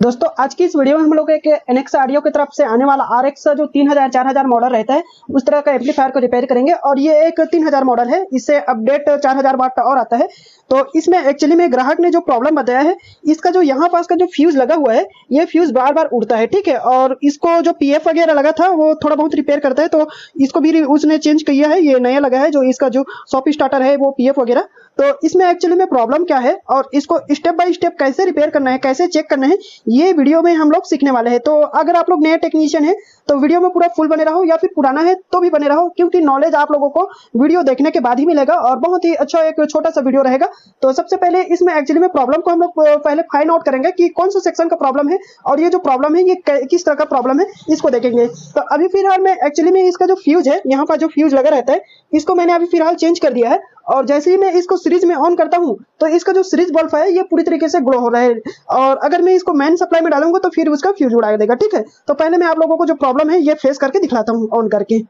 दोस्तों आज की इस वीडियो में हम लोग एक एनएक्स ऑडियो की तरफ से आने वाला आरएक्स जो 3000 4000 मॉडल रहता है उस तरह का एम्पलीफायर को रिपेयर करेंगे। और ये एक 3000 मॉडल है, इससे अपडेट 4000 वाट का और आता है। तो इसमें एक्चुअली में ग्राहक ने जो प्रॉब्लम बताया है, इसका जो यहाँ पास का जो फ्यूज लगा हुआ है ये फ्यूज बार बार उड़ता है, ठीक है। और इसको जो पीएफ वगैरह लगा था वो थोड़ा बहुत रिपेयर करता है, तो इसको भी उसने चेंज किया है, ये नया लगा है जो इसका जो सॉप स्टार्टर है वो पीएफ वगैरह। तो इसमें एक्चुअली में प्रॉब्लम क्या है और इसको स्टेप बाय स्टेप कैसे रिपेयर करना है, कैसे चेक करना है, ये वीडियो में हम लोग सीखने वाले हैं। तो अगर आप लोग नए टेक्नीशियन हैं तो वीडियो में पूरा फुल बने रहो, या फिर पुराना है तो भी बने रहो, क्योंकि नॉलेज आप लोगों को वीडियो देखने के बाद ही मिलेगा और बहुत ही अच्छा एक छोटा सा वीडियो रहेगा। तो सबसे पहले इसमें एक्चुअली में प्रॉब्लम को हम लोग पहले फाइंड आउट करेंगे कि कौन सा सेक्शन का प्रॉब्लम है और ये जो प्रॉब्लम है ये किस तरह का प्रॉब्लम है, इसको देखेंगे। तो अभी फिलहाल में एक्चुअली में इसका जो फ्यूज है, यहाँ पर जो फ्यूज लगा रहता है, इसको मैंने अभी फिलहाल चेंज कर दिया है। और जैसे ही मैं इसको सीरीज में ऑन करता हूं तो इसका जो सीरीज बल्ब है ये पूरी तरीके से ग्लो हो रहा है। और अगर मैं इसको मेन सप्लाई में डालूंगा तो फिर उसका फ्यूज उड़ा देगा, ठीक है। तो पहले मैं आप लोगों को जो प्रॉब्लम है ये फेस करके दिखलाता हूँ ऑन करके।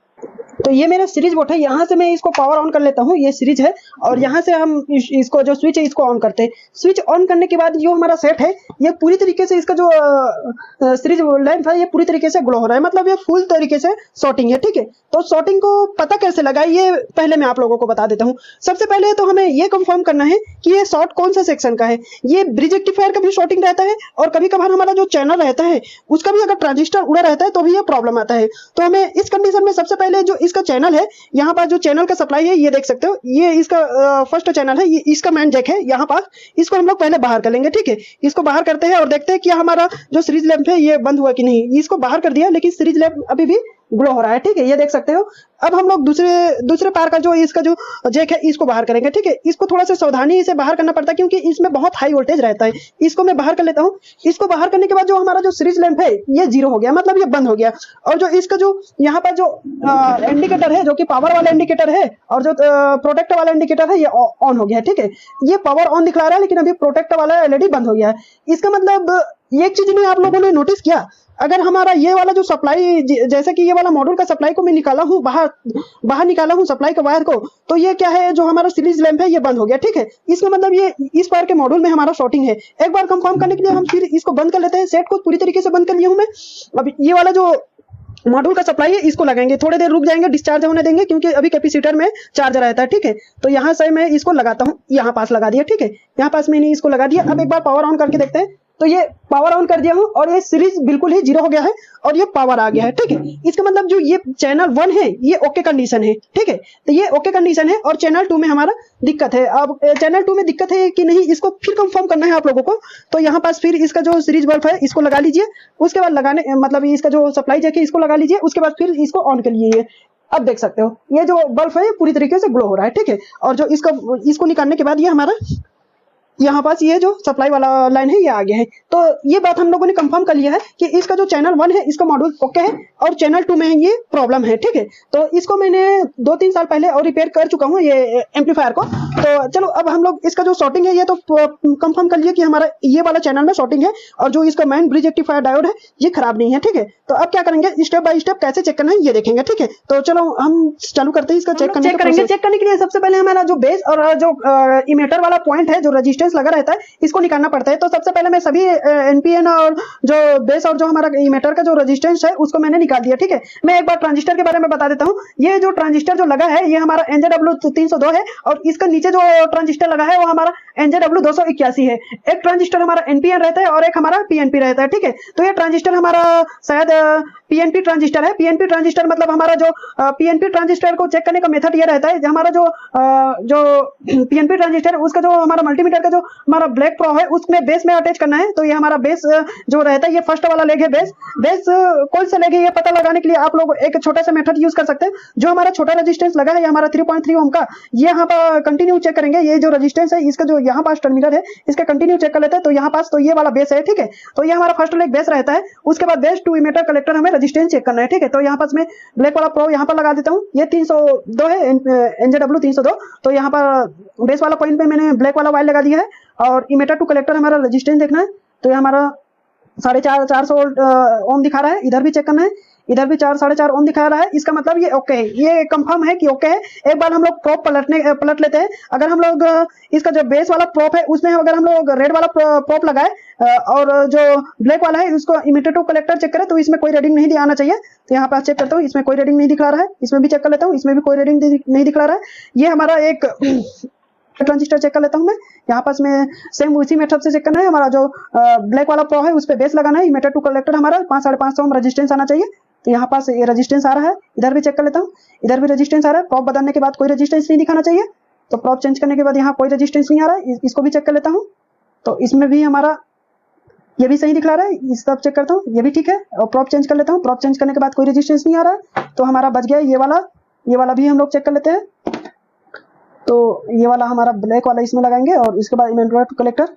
तो ये मेरा सीरीज बोर्ड है, यहाँ से मैं इसको पावर ऑन कर लेता हूँ, ये सीरीज है। और यहाँ से हम इसको जो स्विच है इसको ऑन करते हैं। स्विच ऑन करने के बाद जो हमारा सेट है ये पूरी तरीके से इसका जो सीरीज लैंप है ये पूरी तरीके से ग्लो हो रहा है, मतलब ये फुल तरीके से शॉर्टिंग है, ठीक है। तो शॉर्टिंग को पता कैसे लगा ये पहले मैं आप लोगों को बता देता हूँ। सबसे पहले तो हमें ये कंफर्म करना है कि ये शॉर्ट कौन सा सेक्शन का है। ये ब्रिज रेक्टिफायर का भी शॉर्टिंग रहता है और कभी कभार हमारा जो चैनल रहता है उसका भी अगर ट्रांजिस्टर उड़ा रहता है तो भी ये प्रॉब्लम आता है। तो हमें इस कंडीशन में सबसे पहले जो इसका चैनल है, यहाँ पर जो चैनल का सप्लाई है ये देख सकते हो, ये इसका फर्स्ट चैनल है, ये इसका मेन जैक है यहाँ पास। इसको हम लोग पहले बाहर कर लेंगे, ठीक है। इसको बाहर करते हैं और देखते हैं कि हमारा जो सीरीज लैंप है ये बंद हुआ कि नहीं। इसको बाहर कर दिया लेकिन सीरीज लैंप अभी भी ग्लो हो रहा है, ठीक है, ये देख सकते हो। अब हम लोग दूसरे पार का जो इसका जो जैक है इसको बाहर करेंगे, ठीक है। इसको थोड़ा सा सावधानी से बाहर करना पड़ता है क्योंकि इसमें बहुत हाई वोल्टेज रहता है। इसको मैं बाहर कर लेता हूँ। इसको बाहर करने के बाद जो हमारा जो सीरीज लैंप है ये जीरो हो गया, मतलब ये बंद हो गया। और जो इसका जो यहाँ पर जो इंडिकेटर है जो कि पावर वाला इंडिकेटर है और जो प्रोटेक्ट वाला इंडिकेटर है ये ऑन हो गया है, ठीक है। ये पावर ऑन दिखला रहा है लेकिन अभी प्रोटेक्ट वाला एलईडी बंद हो गया है। इसका मतलब एक चीज नहीं आप लोगों ने नोटिस किया, अगर हमारा ये वाला जो सप्लाई, जैसे कि ये वाला मॉड्यूल का सप्लाई को मैं निकाला हूँ बाहर निकाला हूँ सप्लाई के वायर को, तो ये क्या है जो हमारा सीरीज लैंप है ये बंद हो गया, ठीक है। इसका मतलब ये इस पार के मॉड्यूल में हमारा शॉर्टिंग है। एक बार कंफर्म करने के लिए हम फिर इसको बंद कर लेते हैं। सेट को पूरी तरीके से बंद कर लिया हूँ मैं। अब ये वाला जो मॉड्यूल का सप्लाई है इसको लगाएंगे, थोड़ी देर रुक जाएंगे, डिस्चार्ज होने देंगे क्योंकि अभी कैपेसिटर में चार्ज रहता है, ठीक है। तो यहाँ से मैं इसको लगाता हूँ, यहाँ पास लगा दिया, ठीक है। यहाँ पास मैंने इसको लगा दिया। अब एक बार पावर ऑन करके देखते हैं। तो ये पावर ऑन कर दिया हूं और ये सीरीज बिल्कुल ही जीरो हो गया है और ये पावर आ गया है, ठीक है। इसका मतलब जो ये चैनल 1 है ये ओके कंडीशन है, ठीक है। तो ये ओके कंडीशन है और चैनल 2 में हमारा दिक्कत है। अब चैनल 2 में दिक्कत है कि नहीं इसको फिर कंफर्म करना है आप लोगों को। तो यहाँ पास फिर इसका जो सीरीज बल्ब है इसको लगा लीजिए। उसके बाद लगाने मतलब इसका जो सप्लाई जैक है इसको लगा लीजिए। उसके बाद फिर इसको ऑन कर लीजिए। अब देख सकते हो ये जो बल्ब है ये पूरी तरीके से ग्लो हो रहा है, ठीक है। और जो इसको निकालने के बाद ये हमारा यहाँ पास ये जो सप्लाई वाला लाइन है ये आ गया है। तो ये बात हम लोगों ने कंफर्म कर लिया है कि इसका जो चैनल 1 है इसका मॉड्यूल ओके है और चैनल 2 में ये प्रॉब्लम है, ठीक है। तो इसको मैंने 2-3 साल पहले और रिपेयर कर चुका हूँ ये एम्पलीफायर को। तो चलो अब हम लोग इसका जो शॉर्टिंग है ये तो कंफर्म कर लिया कि हमारा ये वाला चैनल में शॉर्टिंग है और जो इसका मेन ब्रिज रेक्टिफायर डायोड है ये खराब नहीं है, ठीक है। तो अब क्या करेंगे, स्टेप बाय स्टेप कैसे चेक करना है ये देखेंगे, ठीक है। तो चलो हम चालू करते हैं इसका चेक करने के लिए सबसे पहले हमारा जो बेस और जो इमीटर वाला पॉइंट है, जो रेजिस्टेंस लगा रहता है, इसको निकालना पड़ता है। तो सबसे पहले मैं सभी एनपीएन और जो बेस और जो हमारा इमीटर का जो रेजिस्टेंस है उसको मैंने निकाल दिया, ठीक है। मैं एक बार ट्रांजिस्टर के बारे में बता देता हूं। ये जो ट्रांजिस्टर जो लगा है ये हमारा NJW 302 है और इसका नीचे जो ट्रांजिस्टर लगा है वो हमारा NJW 281 है। एक ट्रांजिस्टर हमारा एनपीएन रहता है और एक हमारा पीएनपी रहता है, ठीक है। तो ये ट्रांजिस्टर हमारा शायद पीएनपी ट्रांजिस्टर है। पीएनपी ट्रांजिस्टर मतलब हमारा जो पीएनपी ट्रांजिस्टर को चेक करने का मेथड ये रहता है, हमारा जो पीएनपी ट्रांजिस्टर उसका जो हमारा मल्टीमीटर का जो हमारा ब्लैक प्रो है उसमें बेस में अटैच करना है। तो ये हमारा बेस जो रहता है ये फर्स्ट वाला लेग है। बेस कौन सा लेग है ये पता लगाने के लिए आप लोग एक छोटा सा मेथड यूज कर सकते हैं। जो हमारा छोटा रेजिस्टेंस लगा है ये हमारा 3.3 ओम का, ये यहाँ पर कंटिन्यू चेक करेंगे। ये जो रेजिस्टेंस है इसका जो यहाँ पास टर्मिनल है इसका कंटिन्यू चेक कर लेते हैं। तो यहाँ पास तो ये वाला बेस है, ठीक है। तो ये हमारा फर्स्ट लेग बेस रहता है। उसके बाद बेस टू इमीटर कलेक्टर हमें रेजिस्टेंस चेक करना है, ठीक है। तो यहाँ पास मैं ब्लैक वाला प्रो यहाँ पर लगा देता हूँ। ये 302 है, NJW 302। तो यहाँ पर बेस वाला पॉइंट पे मैंने ब्लैक वाला वायर लगा दिया है और इमीटर टू कलेक्टर हमारा रेजिस्टेंस देखना है। तो ये हमारा 450 वोल्ट ओम दिखा रहा है। इधर भी चेक करना है, इधर भी 4-4.5 ओम दिखा रहा है। इसका मतलब ये ओके है, ये कंफर्म है कि ओके है। एक बार हम लोग प्रोप पलट लेते हैं। अगर हम लोग इसका जो बेस वाला प्रोप है उसमें अगर हम लोग रेड वाला प्रोप लगाए और जो ब्लैक वाला है उसको इमिटर टू कलेक्टर चेक करें तो इसमें कोई रीडिंग नहीं आना चाहिए। तो यहाँ पर चेक करता हूँ, इसमें कोई रीडिंग नहीं दिखा रहा है। इसमें भी चेक कर लेता हूँ, इसमें भी कोई रीडिंग नहीं दिखा रहा है। ये हमारा एक ट्रांजिस्टर चेक कर लेता हूँ मैं। यहाँ पास में सेम उसी मेथड से चेक करना है। हमारा जो ब्लैक वाला प्रो है उस पर बेस लगाना है। इमिटर टू कलेक्टर हमारा 5-5.5 ओम रेजिस्टेंस आना चाहिए। तो यहाँ पास ये रेजिस्टेंस आ रहा है। इधर भी चेक कर लेता हूँ, इधर भी रेजिस्टेंस आ रहा है। प्रॉप बदलने के बाद कोई रेजिस्टेंस नहीं दिखाना चाहिए। तो प्रॉप चेंज करने के बाद यहाँ कोई रेजिस्टेंस नहीं आ रहा है। इसको भी चेक कर लेता हूँ। तो इसमें भी हमारा ये भी सही दिखला रहा है। इस सब चेक करता हूँ, ये भी ठीक है। और प्रॉप चेंज कर लेता हूँ। प्रॉप चेंज करने के बाद कोई रेजिस्टेंस नहीं आ रहा है। तो हमारा बच गया ये वाला भी हम लोग चेक कर लेते हैं। तो ये वाला हमारा ब्लैक वाला इसमें लगाएंगे और इसके बाद इमिटर टू कलेक्टर।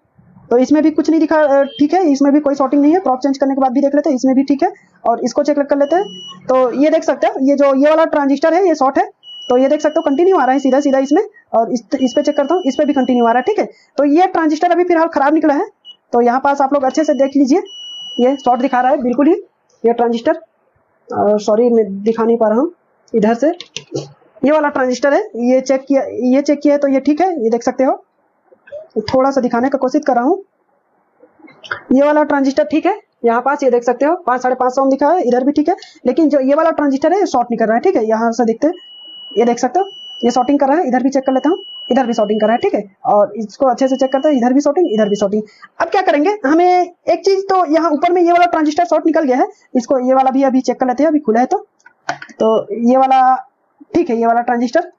तो इसमें भी कुछ नहीं दिखा, ठीक है। इसमें भी कोई शॉर्टिंग नहीं है। प्रॉप चेंज करने के बाद भी देख लेते हैं, इसमें भी ठीक है। और इसको चेक कर लेते हैं। तो ये देख सकते हो, ये वाला ट्रांजिस्टर है, ये शॉर्ट है। तो ये देख सकते हो कंटिन्यू आ रहा है सीधा इसमें। और इस पे चेक करता हूँ, इस पे भी कंटिन्यू आ रहा है, ठीक है। तो ये ट्रांजिस्टर अभी फिलहाल खराब निकला है। तो यहाँ पास आप लोग अच्छे से देख लीजिए, ये शॉर्ट दिखा रहा है बिल्कुल ही ये ट्रांजिस्टर। सॉरी मैं दिखा नहीं पा रहा हूँ इधर से। ये वाला ट्रांजिस्टर है, ये चेक किया है तो ये ठीक है, ये देख सकते हो। थोड़ा सा दिखाने का कोशिश कर रहा हूँ। ये वाला ट्रांजिस्टर ठीक है, यहाँ पास ये देख सकते हो 5-5.5 ओम दिखा है। इधर भी ठीक है, लेकिन जो ये वाला ट्रांजिस्टर है ये शॉर्ट नहीं कर रहा है, ठीक है। यहाँ से देखते हैं, ये देख सकते हो ये शॉर्टिंग कर रहा है। इधर भी चेक कर लेता हूँ, इधर भी शॉर्टिंग कर रहा है, ठीक है। और इसको अच्छे से चेक करते हैं, इधर भी शॉर्टिंग, इधर भी शॉर्टिंग। अब क्या करेंगे, हमें एक चीज तो यहाँ ऊपर में ये वाला ट्रांजिस्टर शॉर्ट निकल गया है, इसको ये वाला भी अभी चेक कर लेते हैं। अभी खुला है तो ये वाला ठीक है, ये वाला ट्रांजिस्टर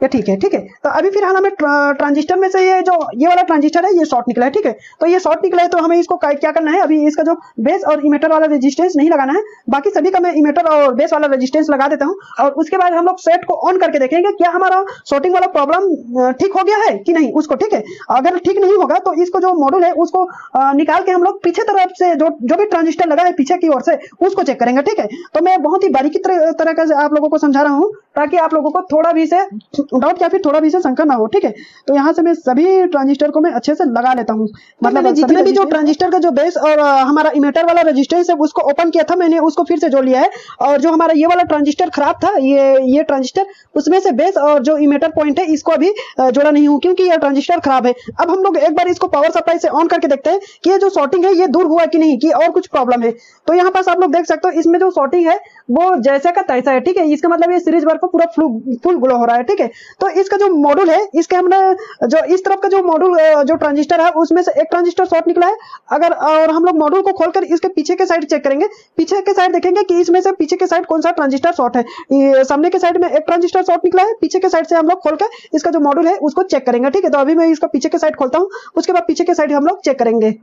ये ठीक है, ठीक है। तो अभी फिलहाल हमें ट्रांजिस्टर में से ये वाला ट्रांजिस्टर है ये शॉर्ट निकला है, ठीक है। तो ये शॉर्ट निकला है तो हमें इसको क्या करना है, अभी इसका जो बेस और इमिटर वाला रेजिस्टेंस नहीं लगाना है। बाकी सभी का मैं इमिटर और बेस वाला रेजिस्टेंस लगा देता हूँ। और उसके बाद हम लोग सेट को ऑन करके देखेंगे क्या हमारा शॉर्टिंग वाला प्रॉब्लम ठीक हो गया है कि नहीं उसको, ठीक है। अगर ठीक नहीं होगा तो इसको जो मॉड्यूल है उसको निकाल के हम लोग पीछे तरफ से जो भी ट्रांजिस्टर लगा है पीछे की ओर से उसको चेक करेंगे, ठीक है। तो मैं बहुत ही बारीकी तरह से आप लोगों को समझा रहा हूँ ताकि आप लोगों को थोड़ा भी से डाउट या फिर थोड़ा भी से शंका ना हो, ठीक है। तो यहाँ से मैं सभी ट्रांजिस्टर को मैं अच्छे से लगा लेता हूँ। मतलब जितने भी जो ट्रांजिस्टर का जो बेस और हमारा इमिटर वाला रेजिस्टेंस है उसको ओपन किया था मैंने, उसको फिर से जोड़ लिया है। और जो हमारा ये वाला ट्रांजिस्टर खराब था, ये ट्रांजिस्टर, उसमें से बेस और जो इमिटर पॉइंट है इसको अभी जोड़ा नहीं हूँ क्योंकि ये ट्रांजिस्टर खराब है। अब हम लोग एक बार इसको पावर सप्लाई से ऑन करके देखते हैं कि ये जो शॉर्टिंग है ये दूर हुआ कि नहीं, कि और कुछ प्रॉब्लम है। तो यहाँ पास आप लोग देख सकते हो इसमें जो शॉर्टिंग है वो जैसा का तैसा है, ठीक है। इसका मतलब ये सीरीज वर्क पूरा फुल ग्लो हो रहा है, ठीक है। तो इसका जो मॉड्यूल है, इसके हमने जो इस तरफ का जो मॉड्यूल जो ट्रांजिस्टर है उसमें से एक ट्रांजिस्टर शॉर्ट निकला है। अगर और हम लोग मॉड्यूल को खोलकर इसके पीछे के साइड चेक करेंगे, पीछे के साइड देखेंगे कि इसमें से पीछे के साइड कौन सा ट्रांजिस्टर शॉर्ट है। सामने के साइड में एक ट्रांजिस्टर शॉर्ट निकला है, पीछे के साइड से हम लोग खोलकर इसका जो मॉड्यूल है उसको चेक करेंगे, ठीक है। तो अभी मैं इसका पीछे के साइड खोलता हूँ, उसके बाद पीछे के साइड हम लोग चेक करेंगे।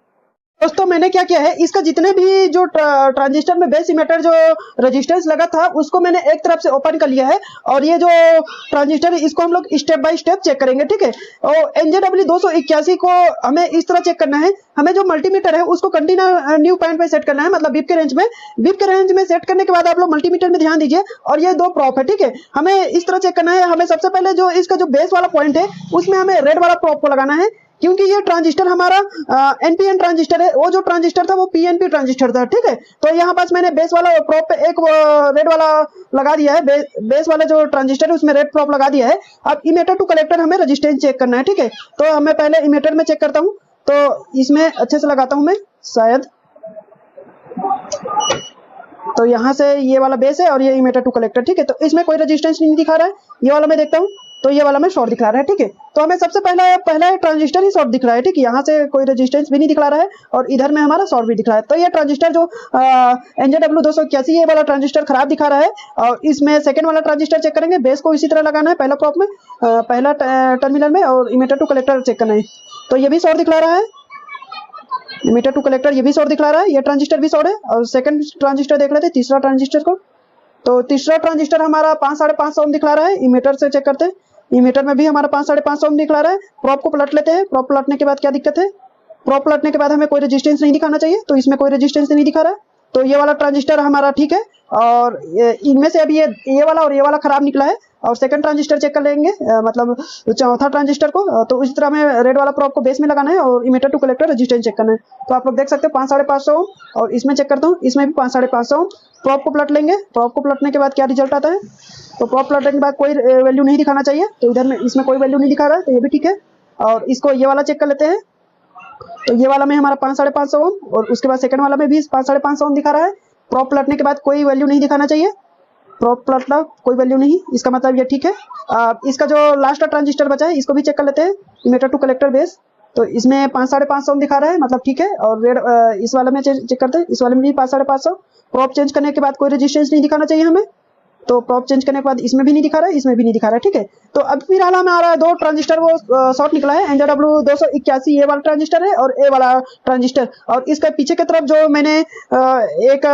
दोस्तों मैंने क्या किया है, इसका जितने भी जो ट्रांजिस्टर में बेस इमिटर जो रेजिस्टेंस लगा था उसको मैंने एक तरफ से ओपन कर लिया है। और ये जो ट्रांजिस्टर है इसको हम लोग स्टेप बाय स्टेप चेक करेंगे, ठीक है। और NJW 281 को हमें इस तरह चेक करना है। हमें जो मल्टीमीटर है उसको कंटिन्यू पॉइंट पे सेट करना है, मतलब बीप के रेंज में सेट करने के बाद आप लोग मल्टीमीटर में ध्यान दीजिए। और ये दो प्रॉप है, ठीक है। हमें इस तरह चेक करना है। हमें सबसे पहले जो इसका जो बेस वाला पॉइंट है उसमें हमें रेड वाला प्रॉप को लगाना है, क्योंकि ये ट्रांजिस्टर हमारा NPN ट्रांजिस्टर है। वो जो ट्रांजिस्टर था वो PNP ट्रांजिस्टर था, ठीक है। तो यहाँ पास मैंने बेस वाला प्रॉप पे एक रेड वाला लगा दिया है। बेस वाले जो ट्रांजिस्टर है उसमें रेड प्रॉप लगा दिया है। अब इमिटर टू कलेक्टर हमें रेजिस्टेंस चेक करना है, ठीक है। तो मैं पहले इमिटर में चेक करता हूँ, तो इसमें अच्छे से लगाता हूँ मैं शायद। तो यहाँ से ये वाला बेस है और ये इमिटर टू कलेक्टर, ठीक है। तो इसमें कोई रेजिस्टेंस नहीं दिखा रहा है। ये वाला मैं देखता हूँ तो ये वाला में शॉर्ट दिखा रहा है, ठीक है। तो हमें सबसे पहला ट्रांजिस्टर ही शॉर्ट दिख रहा है, ठीक है। यहाँ से कोई रेजिस्टेंस भी नहीं दिखा रहा है और इधर में हमारा शॉर्ट भी दिख रहा है। तो ये ट्रांजिस्टर जो NJW 281 ये वाला ट्रांजिस्टर खराब दिखा रहा है। और इसमें सेकंड वाला ट्रांजिस्टर चेक करेंगे। बेस को इसी तरह लगाना है पहला प्रॉप में, पहला टर्मिनल में, और इमिटर टू कलेक्टर चेक करना है। तो ये भी शॉर्ट दिखला रहा है, इमिटर टू कलेक्टर ये भी शॉर्ट दिखला रहा है, ये ट्रांजिस्टर भी शॉर्ट है। और सेकंड ट्रांजिस्टर देख लेते हैं, तीसरा ट्रांजिस्टर को। तो तीसरा ट्रांजिस्टर हमारा 5-5.5 ओम दिखला रहा है। इमिटर से चेक करते हैं, इमिटर में भी हमारा 5-5.5 ओम दिखला रहा है। प्रॉप को पलट लेते हैं। प्रॉप पलटने के बाद क्या दिक्कत है, प्रॉप पलटने के बाद हमें कोई रेजिस्टेंस नहीं दिखाना चाहिए, तो इसमें कोई रेजिस्टेंस नहीं दिखा रहा है। तो ये वाला ट्रांजिस्टर हमारा ठीक है। और इनमें से अभी ये वाला और ये वाला खराब निकला है और सेकंड ट्रांजिस्टर चेक कर लेंगे, मतलब चौथा ट्रांजिस्टर को। तो इस तरह में रेड वाला प्रोब को बेस में लगाना है और emitter to collector resistance check करना है। तो आप लोग देख सकते हो 5 साढ़े 500 ओम, और इसमें चेक करता हूँ, इसमें भी 5 साढ़े 500 ओम। प्रोब को पलट लेंगे, प्रोब को पलटने के बाद क्या रिजल्ट आता है, तो प्रोब पलटने के बाद कोई वैल्यू नहीं दिखाना चाहिए, तो इधर में इसमें कोई वैल्यू नहीं दिखा रहा है, तो ये भी ठीक है। और इसको ये वाला चेक कर लेते हैं, तो ये वाला में हमारा 5 साढ़े 500 ओम, और उसके बाद सेकंड वाला में भी 5 साढ़े 500 ओम दिखा रहा है। प्रोब पलटने के बाद कोई वैल्यू नहीं दिखाना चाहिए, प्रोब पलटना कोई वैल्यू नहीं, इसका मतलब ये ठीक है। इसका जो लास्ट ट्रांजिस्टर बचा है इसको भी चेक कर लेते हैं, इमीटर टू कलेक्टर बेस। तो इसमें 5 साढ़े 500 ओम दिखा रहा है, मतलब ठीक है। और रेड इस वाले में चेक करते हैं, इस वाले में भी 5 साढ़े 500। प्रोब चेंज करने के बाद कोई रेजिस्टेंस नहीं दिखाना चाहिए हमें, तो प्रोब चेंज करने के बाद इसमें भी नहीं दिखा रहा है, इसमें भी नहीं दिखा रहा है, ठीक है। तो अब फिलहाल हमारा 2 ट्रांजिस्टर वो शॉर्ट निकला है, NJW 281 ये वाला ट्रांजिस्टर है और ए वाला ट्रांजिस्टर। और इसका पीछे की तरफ जो मैंने एक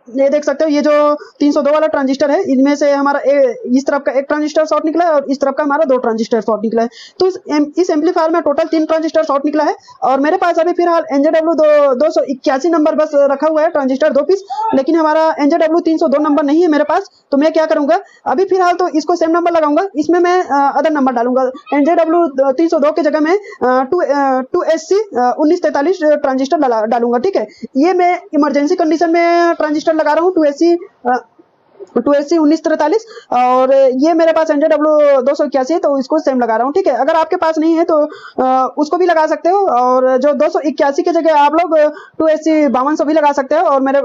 ये देख सकते हो, ये जो 302 वाला ट्रांजिस्टर है, इनमें से हमारा इस तरफ का एक ट्रांजिस्टर शॉर्ट निकला है और इस तरफ का हमारा 2 ट्रांजिस्टर शॉर्ट निकला है। तो इस एम्पलीफायर में टोटल 3 ट्रांजिस्टर शॉर्ट निकला है। और मेरे पास अभी फिलहाल NJW 281 नंबर बस रखा हुआ है ट्रांजिस्टर 2 पीस, लेकिन हमारा NJW 302 नंबर नहीं है मेरे पास। तो मैं क्या करूंगा, अभी फिलहाल तो इसको सेम नंबर लगाऊंगा, इसमें मैं अदर नंबर डालूंगा। NJW 302 की जगह में 2SC 1943 ट्रांजिस्टर डालूंगा, ठीक है। ये मैं इमरजेंसी कंडीशन में ट्रांजिस्टर लगा रहा हूँ 2SC 1943, और ये मेरे पास NJW 281 है, तो इसको सेम लगा रहा हूँ, ठीक है। अगर आपके पास नहीं है तो उसको भी लगा सकते हो, और जो 281 की जगह आप लोग 2SC 5200 भी लगा सकते हो, और मेरे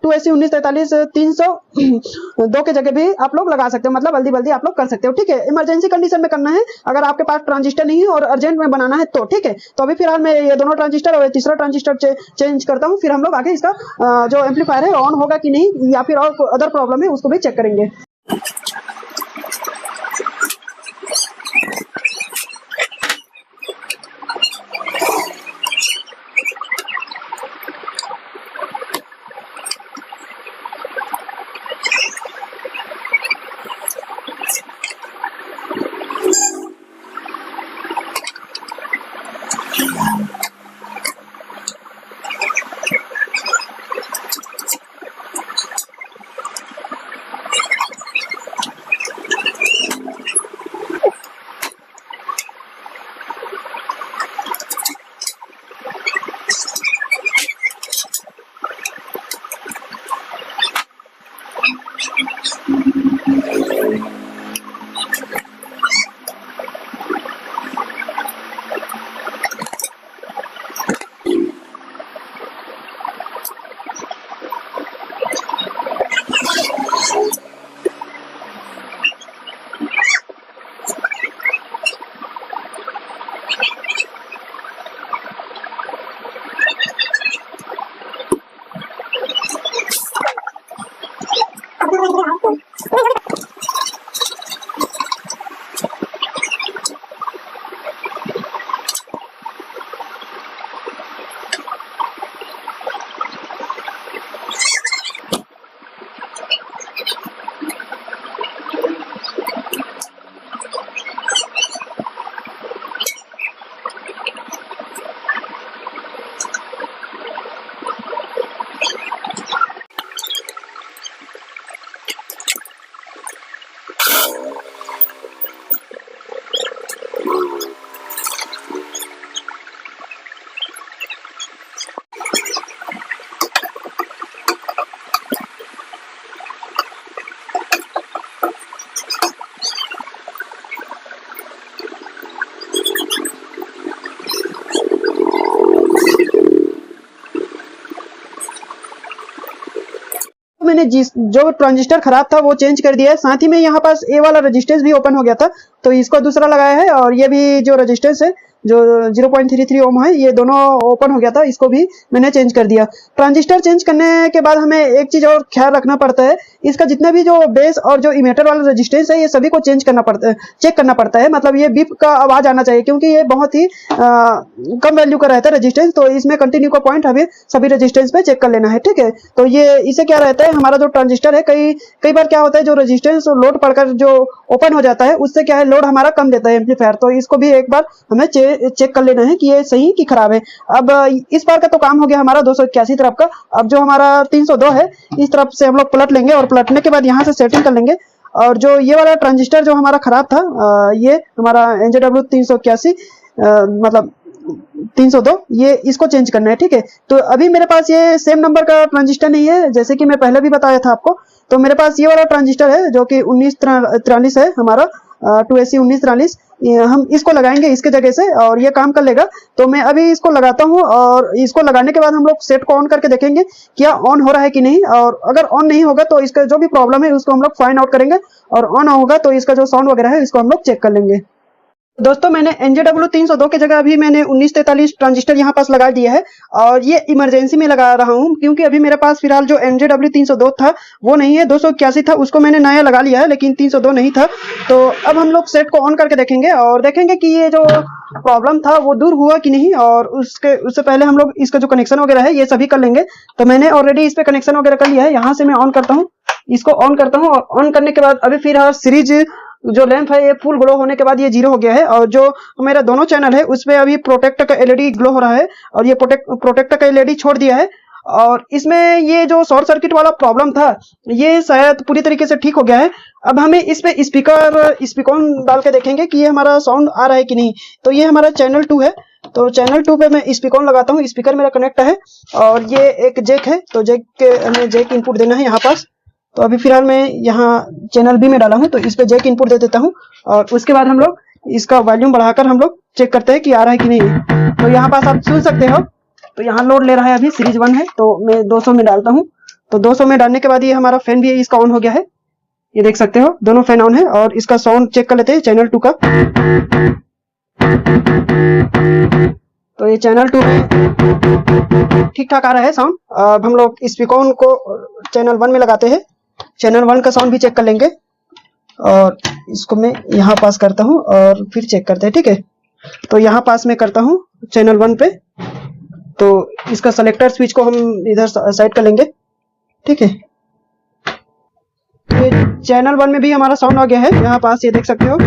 2SC 1943 302 के जगह भी आप लोग लगा सकते हो, मतलब बल्दी बल्दी आप लोग कर सकते हो, ठीक है। इमरजेंसी कंडीशन में करना है, अगर आपके पास ट्रांजिस्टर नहीं है और अर्जेंट में बनाना है तो, ठीक है। तो अभी फिलहाल मैं ये दोनों ट्रांजिस्टर और तीसरा ट्रांजिस्टर चेंज करता हूँ, फिर हम लोग आगे इसका जो एम्पलीफायर है ऑन होगा कि नहीं, या फिर और अदर प्रॉब्लम है उसको भी चेक करेंगे। मैंने जो ट्रांजिस्टर खराब था वो चेंज कर दिया है, साथ ही में यहाँ पास ए वाला रेजिस्टेंस भी ओपन हो गया था, तो इसको दूसरा लगाया है। और ये भी जो रेजिस्टेंस है जो 0.33 ओम है, ये दोनों ओपन हो गया था, इसको भी मैंने चेंज कर दिया। ट्रांजिस्टर चेंज करने के बाद हमें एक चीज और ख्याल रखना पड़ता है, इसका जितना भी जो बेस और जो इमीटर वाला रेजिस्टेंस है, ये सभी को चेंज करना पड़ता है, चेक करना पड़ता है। मतलब ये बीप का आवाज आना चाहिए, क्योंकि ये बहुत ही कम वैल्यू का रहता है रेजिस्टेंस, तो इसमें कंटिन्यू का पॉइंट हमें सभी रेजिस्टेंस पे चेक कर लेना है, ठीक है। तो ये इससे क्या रहता है, हमारा जो ट्रांजिस्टर है, कई बार क्या होता है, जो रेजिस्टेंस लोड पड़कर जो ओपन हो जाता है, उससे क्या है, लोड हमारा कम देता है एम्पलीफायर, तो इसको भी एक बार हमें चेक कर लेना है कि ये सही कि खराब है। अब इस बार का तो काम हो गया हमारा 281 तरफ का। अब जो हमारा 302 है, इस तरफ से हम लोग पलट लेंगे, और पलटने के बाद यहाँ से सेटिंग कर लेंगे। और जो ये वाला ट्रांजिस्टर जो हमारा खराब था, ये हमारा NJW 381 मतलब 302, ये इसको चेंज करना है। ठीक है, तो अभी मेरे पास ये सेम नंबर का ट्रांजिस्टर नहीं है, जैसे कि मैं पहले भी बताया था आपको। तो मेरे पास ये वाला ट्रांजिस्टर है जो कि 1943 है हमारा, 280 1943। हम इसको लगाएंगे इसके जगह से और ये काम कर लेगा। तो मैं अभी इसको लगाता हूँ और इसको लगाने के बाद हम लोग सेट को ऑन करके देखेंगे क्या ऑन हो रहा है कि नहीं। और अगर ऑन नहीं होगा तो इसका जो भी प्रॉब्लम है उसको हम लोग फाइंड आउट करेंगे, और ऑन होगा तो इसका जो साउंड वगैरह है इसको हम लोग चेक कर लेंगे। दोस्तों मैंने NJW 302 की जगह अभी मैंने 1943 ट्रांजिस्टर यहाँ पास लगा दिया है, और ये इमरजेंसी में लगा रहा हूँ क्योंकि अभी मेरे पास फिलहाल जो NJW 302 था वो नहीं है, 281 था, उसको मैंने नया लगा लिया है, लेकिन 302 नहीं था। तो अब हम लोग सेट को ऑन करके देखेंगे और देखेंगे कि ये जो प्रॉब्लम था वो दूर हुआ कि नहीं। और उससे पहले हम लोग इसका जो कनेक्शन वगैरह है ये सभी कर लेंगे। तो मैंने ऑलरेडी इस पे कनेक्शन वगैरह कर लिया है। यहाँ से मैं ऑन करता हूँ, इसको ऑन करता हूँ, और ऑन करने के बाद अभी फिर सीरीज जो लैंप है ये फुल ग्लो होने के बाद ये 0 हो गया है, और जो मेरा दोनों चैनल है उसमें अभी प्रोटेक्ट का LED ग्लो हो रहा है, और ये प्रोटेक्ट का LED छोड़ दिया है। और इसमें ये जो शॉर्ट सर्किट वाला प्रॉब्लम था ये शायद पूरी तरीके से ठीक हो गया है। अब हमें इस पे स्पीकर डाल के देखेंगे कि ये हमारा साउंड आ रहा है कि नहीं। तो ये हमारा चैनल 2 है, तो चैनल 2 पे मैं स्पीकर लगाता हूँ। स्पीकर मेरा कनेक्ट है और ये एक जैक है, तो हमें जैक इनपुट देना है यहाँ पास। तो अभी फिलहाल मैं यहाँ चैनल B में डाला हूँ, तो इस पे जैक इनपुट दे देता हूँ, और उसके बाद हम लोग इसका वॉल्यूम बढ़ाकर हम लोग चेक करते हैं कि आ रहा है कि नहीं। तो यहाँ पास आप सुन सकते हो, तो यहाँ लोड ले रहा है, अभी सीरीज 1 है, तो मैं 200 में डालता हूँ। तो 200 में डालने के बाद ये हमारा फैन भी इसका ऑन हो गया है, ये देख सकते हो दोनों फैन ऑन है। और इसका साउंड चेक कर लेते हैं चैनल 2 का। तो ये चैनल 2 में ठीक ठाक आ रहा है साउंड। अब हम लोग स्पीकर को चैनल 1 में लगाते हैं, चैनल 1 का साउंड भी चेक कर लेंगे, और इसको मैं यहाँ पास करता हूँ और फिर चेक करते हैं। ठीक है, तो यहाँ पास में करता हूँ चैनल 1 पे, तो इसका सेलेक्टर स्विच को हम इधर साइड कर लेंगे। ठीक है, ये चैनल 1 में भी हमारा साउंड आ गया है, यहाँ पास ये देख सकते हो।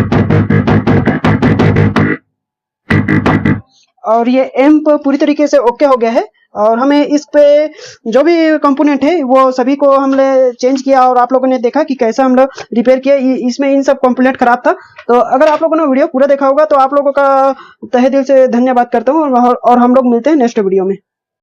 और ये एम्प पूरी तरीके से ओके हो गया है, और हमें इस पे जो भी कंपोनेंट है वो सभी को हमने चेंज किया, और आप लोगों ने देखा कि कैसा हम लोग रिपेयर किया। इसमें इन सब कंपोनेंट खराब था। तो अगर आप लोगों ने वीडियो पूरा देखा होगा तो आप लोगों का तहे दिल से धन्यवाद करता हूँ, और हम लोग मिलते हैं नेक्स्ट वीडियो में।